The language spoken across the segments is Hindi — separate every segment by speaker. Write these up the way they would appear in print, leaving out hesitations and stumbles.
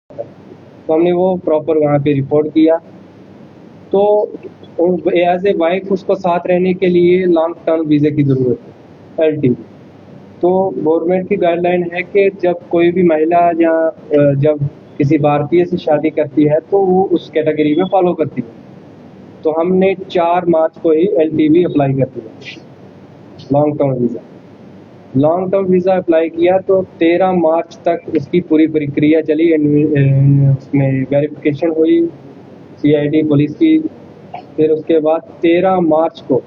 Speaker 1: तो हमने वो प्रॉपर वहाँ पे रिपोर्ट किया। तो एज ए वाइफ उसको साथ रहने के लिए लॉन्ग टर्म वीज़े की ज़रूरत है, एलटीवी। तो गवर्नमेंट की गाइडलाइन है कि जब कोई भी महिला या जब किसी भारतीय से शादी करती है तो वो उस कैटेगरी में फॉलो करती है। तो हमने 4 मार्च को ही एलटीवी अप्लाई कर दिया, long term visa. Long term visa apply किया तो 13 मार्च तक उसकी पूरी प्रक्रिया चली, उसमें वेरिफिकेशन हुई सीआईडी पुलिस की। फिर उसके बाद 13 मार्च को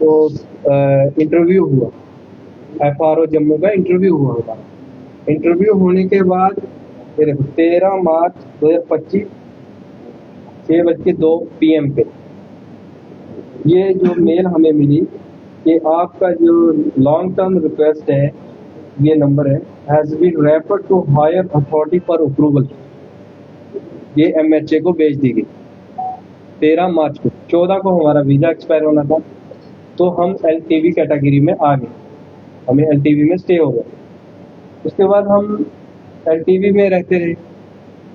Speaker 1: तो इंटरव्यू हुआ, एफआरओ जम्मू का इंटरव्यू हुआ होगा। इंटरव्यू होने के बाद फिर 13 मार्च 2025 6:02 PM पे ये जो मेल हमें मिली कि आपका जो लॉन्ग टर्म रिक्वेस्ट है, ये नंबर है, has been referred to higher authority for approval. ये एमएचए को भेज दी गई 13 मार्च को। 14 को हमारा वीज़ा एक्सपायर होना था, तो हम एलटीवी कैटेगरी में आ गए, हमें एलटीवी में स्टे हो गया। उसके बाद हम एलटीवी में रहते रहे।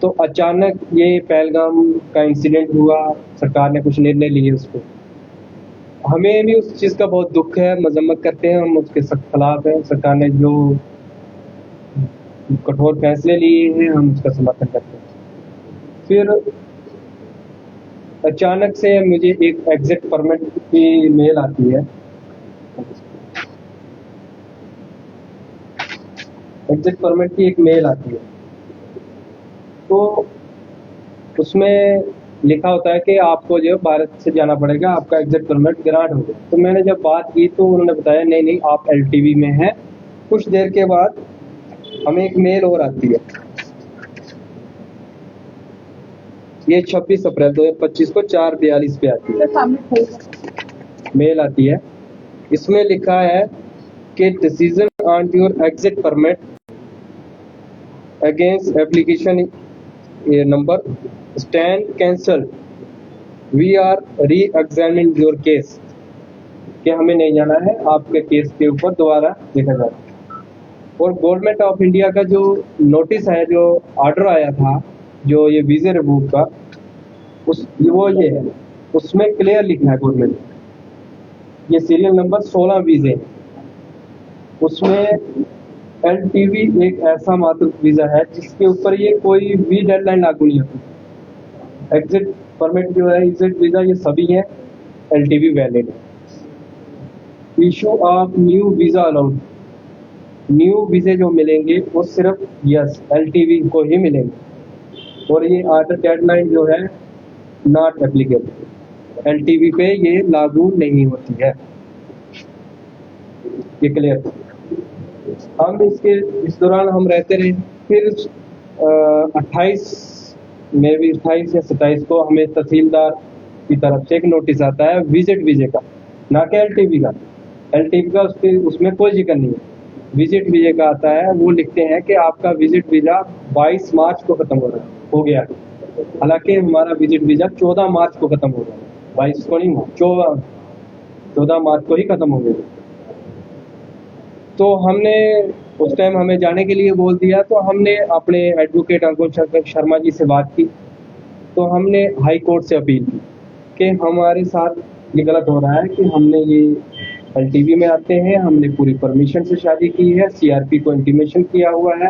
Speaker 1: तो अचानक ये पहलगाम का इंसिडेंट हुआ, सरकार ने कुछ निर्णय लिए उस पर। हमें भी उस चीज़ का बहुत दुख है, मजम्मत करते हैं, हम उसके सख्त खिलाफ हैं। सरकार ने जो कठोर फैसले लिए हैं हम उसका समर्थन करते हैं। फिर अचानक से मुझे एक एग्जिट परमिट की मेल आती है, एग्जिट परमिट की एक मेल आती है। तो उसमें लिखा होता है कि आपको जो भारत से जाना पड़ेगा, आपका एग्जिट परमिट ग्रांट हो गया। तो मैंने जब बात की तो उन्होंने बताया नहीं नहीं आप एलटीवी में हैं। कुछ देर के बाद हमें एक मेल और आती है, ये 26 अप्रैल 2025 को 4:42 पे आती है, मेल आती है। इसमें लिखा है कि decision on your exit permit against application number stand cancelled, we are re examining your case, कि हमें नहीं जाना है, आपके केस के ऊपर दोबारा देखा जा रहा है। और गवर्नमेंट ऑफ इंडिया का जो नोटिस है, जो ऑर्डर आया था, जो ये वीज़े रिवोक का, वो ये है, उसमें क्लियर लिखा है गवर्नमेंट, ये सीरियल नंबर 16 वीज़े, उसमें एलटीवी एक ऐसा मात्र वीज़ा है जिसके ऊपर ये कोई भी डेडलाइन लागू नहीं होती। एग्जिट परमिट जो है, एग्जिट वीज़ा, ये सभी हैं, एलटीवी वैलिड है। Issue of new visa allowed, new वीज़े जो मिलेंगे वो सिर्फ यस एलटीवी को ही मिलेंगे। और ये ऑर्डर डेडलाइन जो है नॉट एप्लीकेबल, एलटीवी पे ये लागू नहीं होती है, ये क्लियर। हम इस दौरान हम रहते रहे। फिर 28 में भी 28 या 27 को हमें तहसीलदार की तरफ से एक नोटिस आता है विजिट वीज़े का, ना कि एलटीवी का। एलटीवी का उसमें कोई जिक्र नहीं है, विजिट वीज़े का आता है। वो लिखते हैं कि आपका विजिट वीज़ा 22 मार्च को खत्म हो गया, हालांकि हमारा विजिट वीज़ा 14 मार्च को खत्म हो गया, 22 को नहीं हुआ, 14 मार्च को ही खत्म हो गया। तो हमने उस टाइम हमें जाने के लिए बोल दिया, तो हमने अपने एडवोकेट अंकुर शर्मा जी से बात की। तो हमने हाई कोर्ट से अपील की कि हमारे साथ ये गलत हो रहा है कि हमने ये एलटीवी में आते हैं, हमने पूरी परमिशन से शादी की है, सीआरपी को इंटीमेशन किया हुआ है,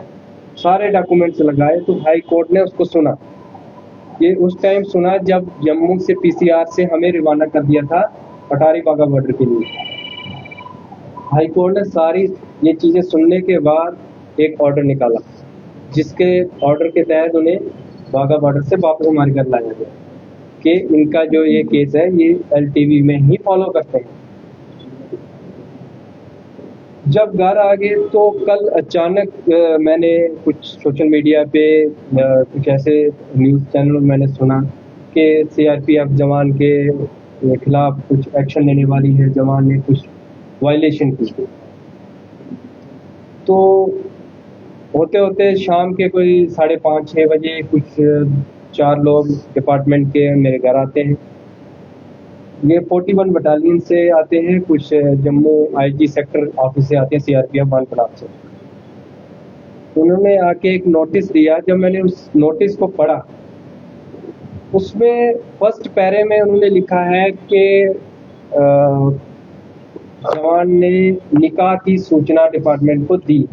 Speaker 1: सारे डॉक्यूमेंट्स लगाए। तो हाई कोर्ट ने उसको सुना, ये उस टाइम सुना जब जम्मू से पीसीआर से हमें रवाना कर दिया था अटारी वाघा बॉर्डर के लिए। हाई कोर्ट ने सारी ये चीज़ें सुनने के बाद एक ऑर्डर निकाला, जिसके ऑर्डर के तहत उन्हें वाघा बॉर्डर से वापस हमारे घर लाया गया कि इनका जो ये केस है ये एलटीवी में ही फॉलो करते हैं। जब घर आ गए तो कल अचानक मैंने कुछ सोशल मीडिया पे कुछ ऐसे न्यूज़ चैनल मैंने सुना कि सीआरपीएफ जवान के खिलाफ कुछ एक्शन लेने वाली है, जवान ने कुछ वायलेशन की। तो होते होते शाम के कोई 5:30-6 बजे कुछ 4 लोग डिपार्टमेंट के मेरे घर आते हैं। ये 41 बटालियन से आते हैं, कुछ जम्मू आईजी सेक्टर ऑफिस से आते हैं, सीआरपीएफ वन क्लास से। उन्होंने आके एक नोटिस दिया। जब मैंने उस नोटिस को पढ़ा, उसमें फर्स्ट पैरे में उन्होंने लिखा है कि जवान ने निकाह की सूचना डिपार्टमेंट को दी।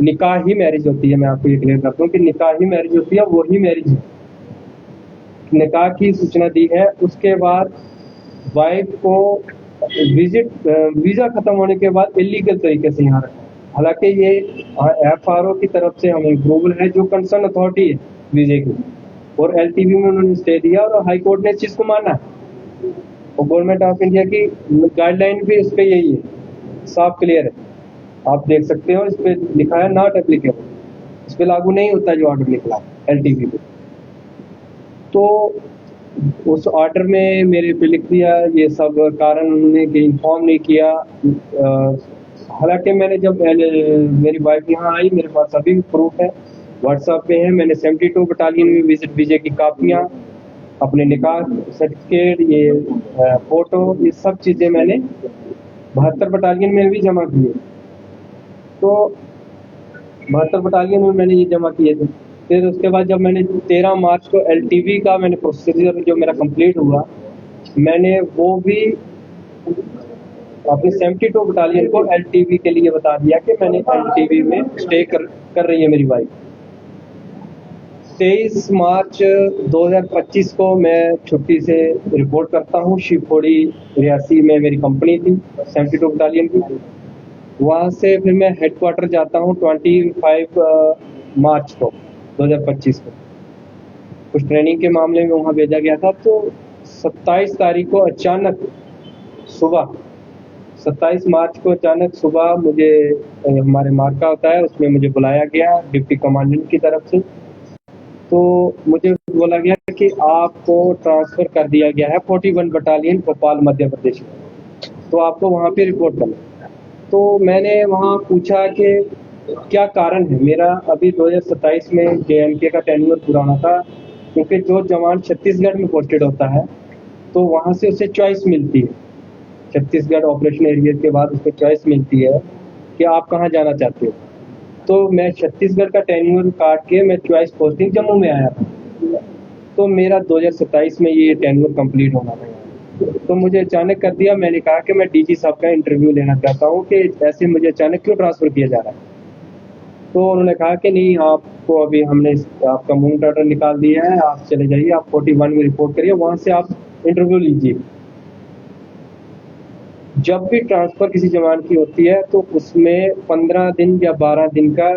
Speaker 1: निकाह ही मैरिज होती है, मैं आपको ये क्लियर करता हूँ कि निकाह ही मैरिज होती है, वही मैरिज है। निकाह की सूचना दी है। उसके बाद वाइफ को वीज़ा ख़त्म होने के बाद इलीगल तरीके से यहाँ रखा। हालांकि ये एफआरओ की तरफ से हमें अप्रूवल है, जो कंसर्न अथॉरिटी है वीज़े की, और एलटीवी में उन्होंने स्टे दिया और हाई कोर्ट ने इस चीज़ को माना है। और गवर्नमेंट ऑफ इंडिया की गाइडलाइन भी इस पर यही है, साफ क्लियर है, आप देख सकते हो। इस पर लिखा है नॉट एप्लीकेबल, इस पर लागू नहीं होता जो ऑर्डर निकला एलटीवी पे। तो उस ऑर्डर में मेरे पे लिख दिया ये सब कारण, उन्होंने इन्फॉर्म नहीं किया। हालांकि मैंने जब मेरी वाइफ यहाँ आई, मेरे पास अभी भी प्रूफ है, व्हाट्सएप पे है। मैंने 72 बटालियन में विजिट वीजे की कापियाँ, अपने निकाह सर्टिफिकेट, ये फोटो, ये सब चीज़ें मैंने 72 बटालियन में भी जमा किए। तो 72 बटालियन में मैंने ये जमा किए थे। फिर उसके बाद जब मैंने 13 मार्च को एलटीवी का मैंने प्रोसीजर जो मेरा कंप्लीट हुआ, मैंने वो भी अपनी 72 बटालियन को एलटीवी के लिए बता दिया कि मैंने एलटीवी में स्टे कर रही है मेरी वाइफ। 23 मार्च 2025 को मैं छुट्टी से रिपोर्ट करता हूँ। शिवखोड़ी रियासी में मेरी कंपनी थी 72 बटालियन की। वहाँ से फिर मैं हेडक्वार्टर जाता हूँ 25 मार्च को 2025 को। कुछ ट्रेनिंग के मामले में वहाँ भेजा गया था। तो 27 तारीख को अचानक सुबह, 27 मार्च को अचानक सुबह मुझे, हमारे मार्का होता है उसमें मुझे बुलाया गया डिप्टी कमांडेंट की तरफ से। तो मुझे बोला गया कि आपको ट्रांसफ़र कर दिया गया है 41 बटालियन भोपाल मध्य प्रदेश में, तो आपको वहाँ पे रिपोर्ट करना। तो मैंने वहाँ पूछा कि क्या कारण है। मेरा अभी 2027 में जेएनके का टेन्योर पूरा होना था, क्योंकि जो जवान छत्तीसगढ़ में पोस्टेड होता है तो वहाँ से उसे चॉइस मिलती है। छत्तीसगढ़ ऑपरेशन एरिया के बाद उसको चॉइस मिलती है कि आप कहाँ जाना चाहते हो। तो मैं छत्तीसगढ़ का टेन्योर काट के मैं चॉइस पोस्टिंग जम्मू में आया था। तो मेरा 2027 में ये टेन्योर कंप्लीट होना था। तो मुझे अचानक कर दिया। मैंने कहा कि मैं डीजी साहब का इंटरव्यू लेना चाहता हूँ कि ऐसे मुझे अचानक क्यों ट्रांसफ़र किया जा रहा है। तो उन्होंने कहा कि नहीं, आपको अभी हमने आपका मूवमेंट ऑर्डर निकाल दिया है, आप चले जाइए, आप 41 में रिपोर्ट करिए, वहाँ से आप इंटरव्यू लीजिए। जब भी ट्रांसफ़र किसी जवान की होती है तो उसमें 15 दिन या 12 दिन का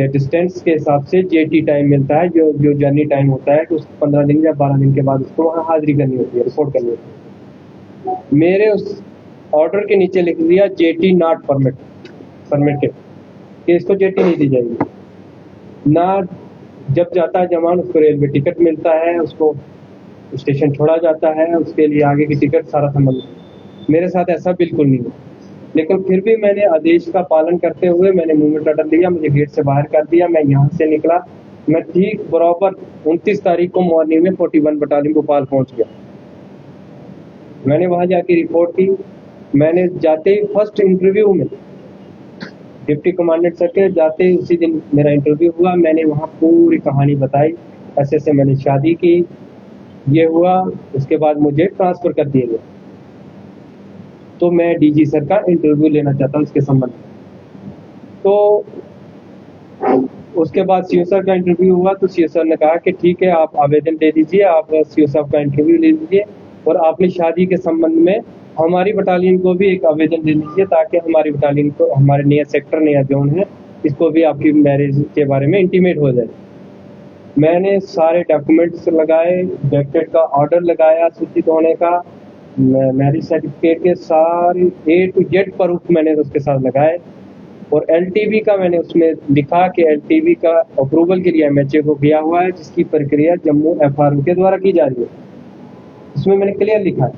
Speaker 1: डिस्टेंस के हिसाब से जेटी टाइम मिलता है, जो जर्नी टाइम होता है कि उस 15 दिन या 12 दिन के बाद उसको वहाँ हाजिरी करनी होती है, रिपोर्ट करनी होती है। मेरे उस ऑर्डर के नीचे लिख दिया जेटी नॉट परमिटेड, कि इसको जेटी नहीं दी जाएगी ना। जब जाता है जवान उसको रेलवे टिकट मिलता है, उसको स्टेशन छोड़ा जाता है, उसके लिए आगे की टिकट सारा संबंध। मेरे साथ ऐसा बिल्कुल नहीं है। लेकिन फिर भी मैंने आदेश का पालन करते हुए मैंने मूवमेंट ऑर्डर लिया, मुझे गेट से बाहर कर दिया। मैं यहाँ से निकला, मैं ठीक बराबर 29 तारीख को मॉर्निंग में 41 बटालियन भोपाल पहुँच गया। मैंने वहाँ जाके रिपोर्ट की। मैंने जाते ही फर्स्ट इंटरव्यू में डिप्टी कमांडेंट सर के जाते ही उसी दिन मेरा इंटरव्यू हुआ। मैंने वहाँ पूरी कहानी बताई, ऐसे मैंने शादी की, ये हुआ, उसके बाद मुझे ट्रांसफ़र कर दिया गया। तो मैं डीजी सर का इंटरव्यू लेना चाहता हूँ इसके संबंध में। तो उसके बाद सीओ सर का इंटरव्यू हुआ। तो सीओ सर ने कहा कि ठीक है, आप आवेदन दे दीजिए, आप सीओ साहब का इंटरव्यू ले लीजिए, और आपने शादी के संबंध में हमारी बटालियन को भी एक आवेदन दे दीजिए, ताकि हमारी बटालियन को, हमारे नया सेक्टर, नया जोन है, इसको भी आपकी मैरिज के बारे में इंटीमेट हो जाए। मैंने सारे डॉक्यूमेंट्स लगाए, बैकडेट का ऑर्डर लगाया, सूचित होने का, मैरिज सर्टिफिकेट के सारे ए टू जेड प्रूफ मैंने उसके साथ लगाए। और एलटीवी का मैंने उसमें लिखा कि एलटीवी का अप्रूवल के लिए एमएचए को किया हुआ है, जिसकी प्रक्रिया जम्मू एफआरओ के द्वारा की जा रही है। इसमें मैंने क्लियर लिखा है,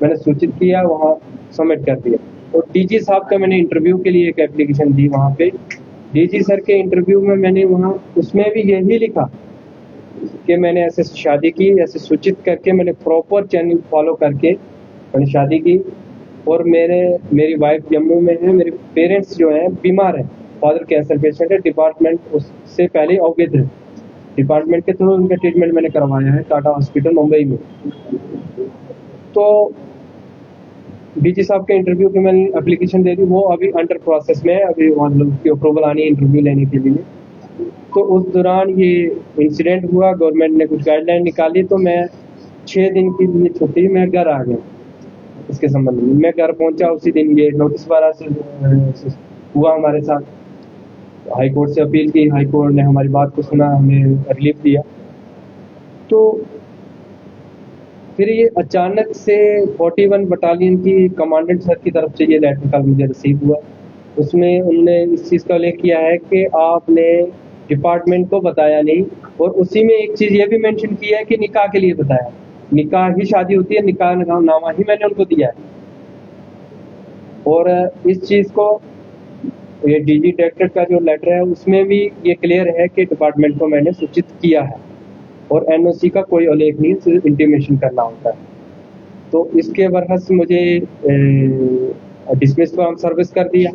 Speaker 1: मैंने सूचित किया, वहाँ सबमिट कर दिया। और डीजी साहब का मैंने इंटरव्यू के लिए एक एप्लीकेशन दी वहाँ पे। डीजी सर के इंटरव्यू में मैंने वहाँ उसमें भी यही लिखा कि मैंने ऐसे शादी की, ऐसे सूचित करके मैंने प्रॉपर चैनल फॉलो करके मैंने शादी की। और मेरी वाइफ जम्मू में है, मेरे पेरेंट्स जो हैं बीमार हैं, फादर कैंसर पेशेंट है, डिपार्टमेंट उससे पहले अवगत है, डिपार्टमेंट के थ्रू उनका ट्रीटमेंट मैंने करवाया है टाटा हॉस्पिटल मुंबई में। तो डीजी साहब के इंटरव्यू की मैंने एप्लीकेशन दे दी, वो अभी अंडर प्रोसेस में है, अभी मतलब उसकी अप्रूवल आनी है इंटरव्यू लेने के लिए। तो उस दौरान ये इंसिडेंट हुआ, गवर्नमेंट ने कुछ गाइडलाइन निकाली, तो मैं 6 दिन की लिए छुट्टी मैं घर आ गया। इसके संबंध में मैं घर पहुंचा, उसी दिन ये नोटिस 12 से हुआ हमारे साथ। हाई कोर्ट से अपील की, हाई कोर्ट ने हमारी बात को सुना, हमें रिलीफ दिया। तो फिर ये अचानक से 41 बटालियन की कमांडेंट सर की तरफ से ये लेटर कल मुझे रिसीव हुआ। उसमें उन्होंने इस चीज़ का उल्लेख किया है कि आपने डिपार्टमेंट को बताया नहीं, और उसी में एक चीज़ ये भी मेंशन की है कि निकाह के लिए बताया। निकाह ही शादी होती है, निकाह नामा ही मैंने उनको दिया है। और इस चीज़ को ये डीजी डायरेक्टर का जो लेटर है उसमें भी ये क्लियर है कि डिपार्टमेंट को मैंने सूचित किया है, और एनओसी का कोई उल्लेख नहीं, सिर्फ इंटीमेशन करना होता है। तो इसके बरहस मुझे डिसमिस फ्रॉम सर्विस कर दिया।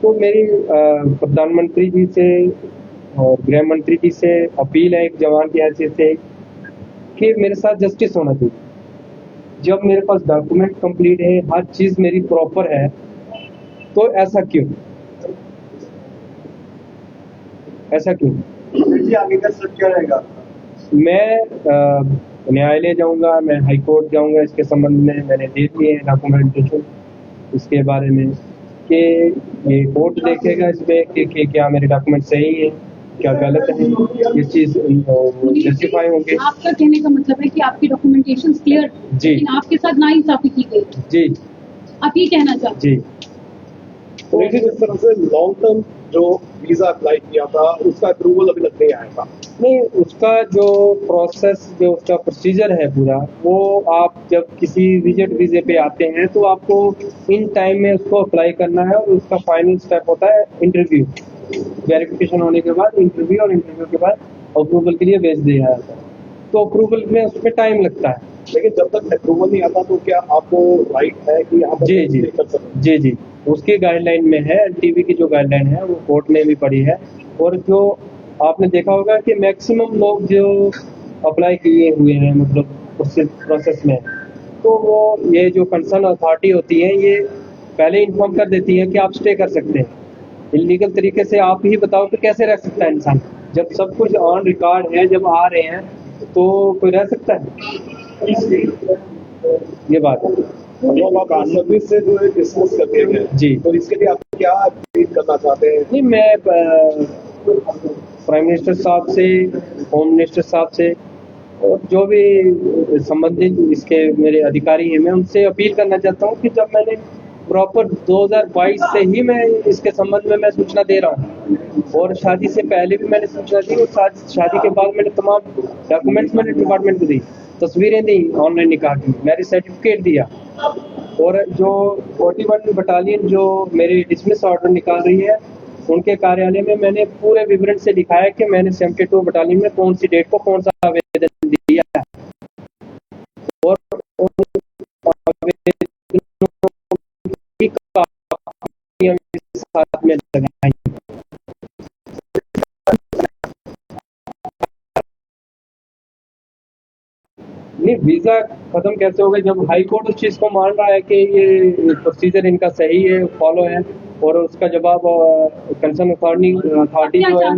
Speaker 1: तो मेरी प्रधानमंत्री जी से और गृह मंत्री जी से अपील है एक जवान की हैसियत से कि मेरे साथ जस्टिस होना चाहिए। जब मेरे पास डॉक्यूमेंट कंप्लीट है, हर चीज़ मेरी प्रॉपर है, तो ऐसा क्यों? ऐसा क्यों?
Speaker 2: जी आगे का सब क्या रहेगा?
Speaker 1: मैं न्यायालय जाऊंगा, मैं हाई कोर्ट जाऊंगा। इसके संबंध में मैंने दे दिए हैं डॉक्यूमेंटेशन इसके बारे में, कि ये कोर्ट देखेगा इसमें कि क्या मेरे डॉक्यूमेंट सही हैं, क्या गलत है, ये चीज़ जस्टिफाई होंगे।
Speaker 3: आपका कहने का मतलब है कि आपकी डॉक्यूमेंटेशन क्लियर, लेकिन आपके साथ नाइंसाफी की गई।
Speaker 1: जी,
Speaker 3: आप ये कहना चाहते
Speaker 1: जी।
Speaker 2: तो जिस तरह से लॉन्ग टर्म जो वीजा अप्लाई किया था उसका अप्रूवल अभी तक नहीं आया था।
Speaker 1: नहीं, उसका जो प्रोसेस, जो उसका प्रोसीजर है पूरा, वो आप जब किसी विजिट वीज़े पे आते हैं तो आपको इन टाइम में उसको अप्लाई करना है, और उसका फाइनल स्टेप होता है इंटरव्यू। वेरिफिकेशन होने के बाद इंटरव्यू, और इंटरव्यू के बाद अप्रूवल के लिए भेज दिया जाता है। तो अप्रूवल में उसमें टाइम लगता है।
Speaker 2: लेकिन जब तक अप्रूवल नहीं आता तो क्या आपको राइट है कि आप
Speaker 1: जी जी
Speaker 2: कर सकते?
Speaker 1: जी जी, उसकी गाइडलाइन में है, टीवी की जो गाइडलाइन है वो कोर्ट में भी पड़ी है। और जो आपने देखा होगा कि मैक्सिमम लोग जो अप्लाई किए हुए हैं मतलब उस प्रोसेस में, तो वो ये जो कंसर्न अथॉरिटी होती है ये पहले इन्फॉर्म कर देती है कि आप स्टे कर सकते हैं। इलीगल तरीके से आप ही बताओ कि कैसे रह सकता है इंसान, जब सब कुछ ऑन रिकॉर्ड है, जब आ रहे हैं तो कोई रह सकता है? ये बात है।
Speaker 2: वो आप सर्विस से जो है डिस्कस कर दिए गए
Speaker 1: जी।
Speaker 2: तो इसके लिए आप क्या ट्वीट करना चाहते हैं?
Speaker 1: नहीं, मैं प्राइम मिनिस्टर साहब से, होम मिनिस्टर साहब से, और जो भी संबंधित इसके मेरे अधिकारी हैं, मैं उनसे अपील करना चाहता हूँ कि जब मैंने प्रॉपर 2022 से ही मैं इसके संबंध में मैं सूचना दे रहा हूँ, और शादी से पहले भी मैंने सूचना दी, और शादी के बाद मैंने तमाम डॉक्यूमेंट्स मैंने डिपार्टमेंट को दी, तस्वीरें दी ऑनलाइन निकाह की, मैरिज सर्टिफिकेट दिया। और जो 41 बटालियन जो मेरी डिसमिस ऑर्डर निकाल रही है, उनके कार्यालय में मैंने पूरे विवरण से लिखा है कि मैंने 72 बटालियन में कौन सी डेट को कौन सा आवेदन दिया है, और की कापियां साथ में लगाई। नहीं, वीजा खत्म कैसे हो गया जब हाई कोर्ट उस चीज को मान रहा है कि ये प्रोसीजर इनका सही है, फॉलो है, और उसका जवाब कंसर्न अथॉरिटी जो है